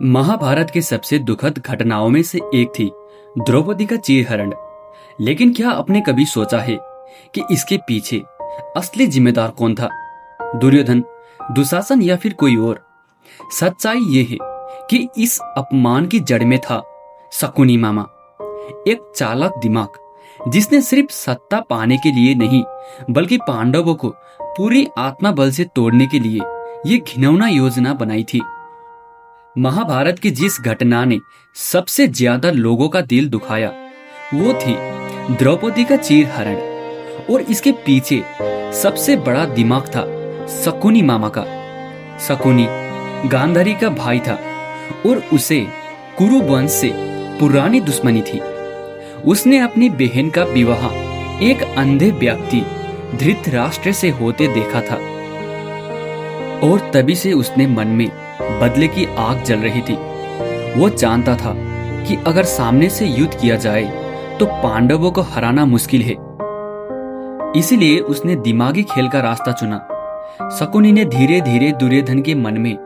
महाभारत के सबसे दुखद घटनाओं में से एक थी द्रौपदी का चीरहरण। लेकिन क्या आपने कभी सोचा है कि इसके पीछे असली जिम्मेदार कौन था? दुर्योधन, दुशासन या फिर कोई और? सच्चाई ये है कि इस अपमान की जड़ में था शकुनी मामा, एक चालाक दिमाग जिसने सिर्फ सत्ता पाने के लिए नहीं बल्कि पांडवों को पूरी आत्मा बल से तोड़ने के लिए ये घिनौना योजना बनाई थी। महाभारत की जिस घटना ने सबसे ज्यादा लोगों का दिल दुखाया वो थी द्रौपदी का चीरहरण, और इसके पीछे सबसे बड़ा दिमाग था शकुनी मामा का। शकुनी गांधारी का भाई था और उसे कुरु वंश से पुरानी दुश्मनी थी। उसने अपनी बहन का विवाह एक अंधे व्यक्ति धृतराष्ट्र से होते देखा था और तभी से उसने मन में बदले की आग जल रही थी। वो जानता था कि अगर सामने से युद्ध किया जाए तो पांडवों को हराना मुश्किल है, इसीलिए उसने दिमागी खेल का रास्ता चुना। शकुनी ने धीरे धीरे दुर्योधन के मन में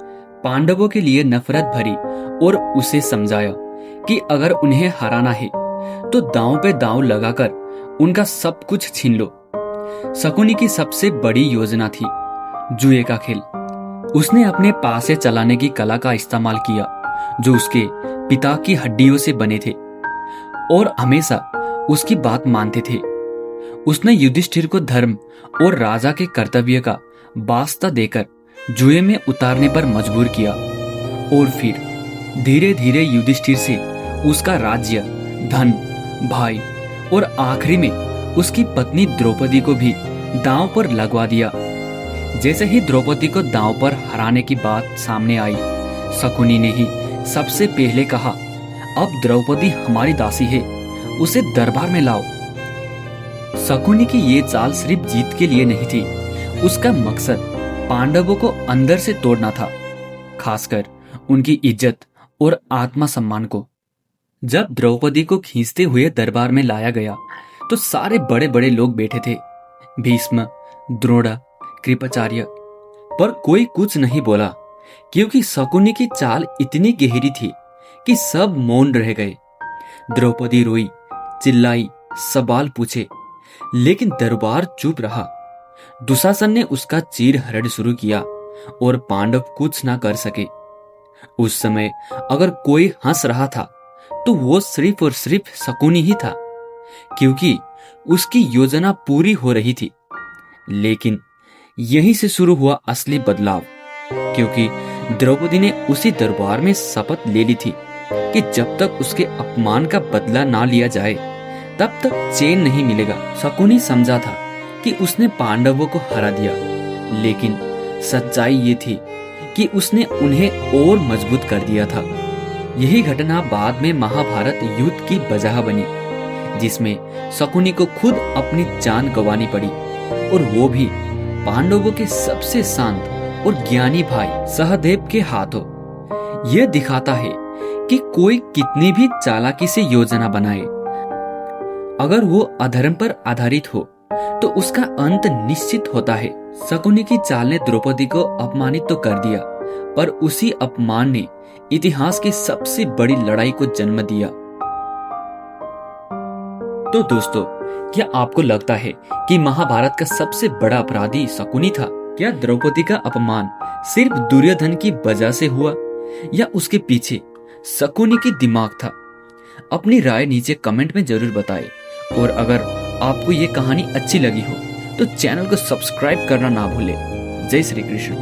पांडवों के लिए नफरत भरी और उसे समझाया कि अगर उन्हें हराना है तो दांव पे दांव लगाकर उनका सब कुछ छीन लो। शकुनी की सबसे बड़ी योजना थी जुए का खेल। उसने अपने पासे चलाने की कला का इस्तेमाल किया जो उसके पिता की हड्डियों से बने थे और हमेशा उसकी बात मानते थे। उसने युधिष्ठिर को धर्म और राजा के कर्तव्य का वास्ता देकर जुए में उतारने पर मजबूर किया और फिर धीरे धीरे युधिष्ठिर से उसका राज्य, धन, भाई और आखिरी में उसकी पत्नी द्रौपदी को भी दांव पर लगवा दिया। जैसे ही द्रौपदी को दांव पर हराने की बात सामने आई, शकुनी ने ही सबसे पहले कहा, अब द्रौपदी हमारी दासी है, उसे दरबार में लाओ। शकुनी की ये चाल सिर्फ जीत के लिए नहीं थी, उसका मकसद पांडवों को अंदर से तोड़ना था, खासकर उनकी इज्जत और आत्मसम्मान को। जब द्रौपदी को खींचते हुए दरबार में लाया गया तो सारे बड़े बड़े लोग बैठे थे, भीष्म, द्रोण, कृपाचार्य, पर कोई कुछ नहीं बोला क्योंकि शकुनी की चाल इतनी गहरी थी कि सब मौन रह गए। द्रौपदी रोई, चिल्लाई, सवाल पूछे, लेकिन दरबार चुप रहा। दुशासन ने उसका चीरहरण शुरू किया और पांडव कुछ ना कर सके। उस समय अगर कोई हंस रहा था तो वो सिर्फ और सिर्फ शकुनी ही था, क्योंकि उसकी योजना पूरी हो रही थी। लेकिन यहीं से शुरू हुआ असली बदलाव, क्योंकि द्रौपदी ने उसी दरबार में शपथ ले ली थी कि जब तक उसके अपमान का बदला ना लिया जाए तब तक चैन नहीं मिलेगा। शकुनी समझा था कि उसने पांडवों को हरा दिया, लेकिन सच्चाई ये थी कि उसने उन्हें और मजबूत कर दिया था। यही घटना बाद में महाभारत युद्ध की वजह बनी, जिसमें शकुनी को खुद अपनी जान गंवानी पड़ी, और वो भी पांडवों के सबसे शांत और ज्ञानी भाई सहदेव के हाथों। यह दिखाता है कि कोई कितनी भी चालाकी से योजना बनाए, अगर वो अधर्म पर आधारित हो तो उसका अंत निश्चित होता है। शकुनी की चाल ने द्रौपदी को अपमानित तो कर दिया, पर उसी अपमान ने इतिहास की सबसे बड़ी लड़ाई को जन्म दिया। तो दोस्तों, क्या आपको लगता है कि महाभारत का सबसे बड़ा अपराधी शकुनी था? क्या द्रौपदी का अपमान सिर्फ दुर्योधन की वजह से हुआ या उसके पीछे शकुनी की दिमाग था? अपनी राय नीचे कमेंट में जरूर बताएं, और अगर आपको ये कहानी अच्छी लगी हो तो चैनल को सब्सक्राइब करना ना भूलें। जय श्री कृष्ण।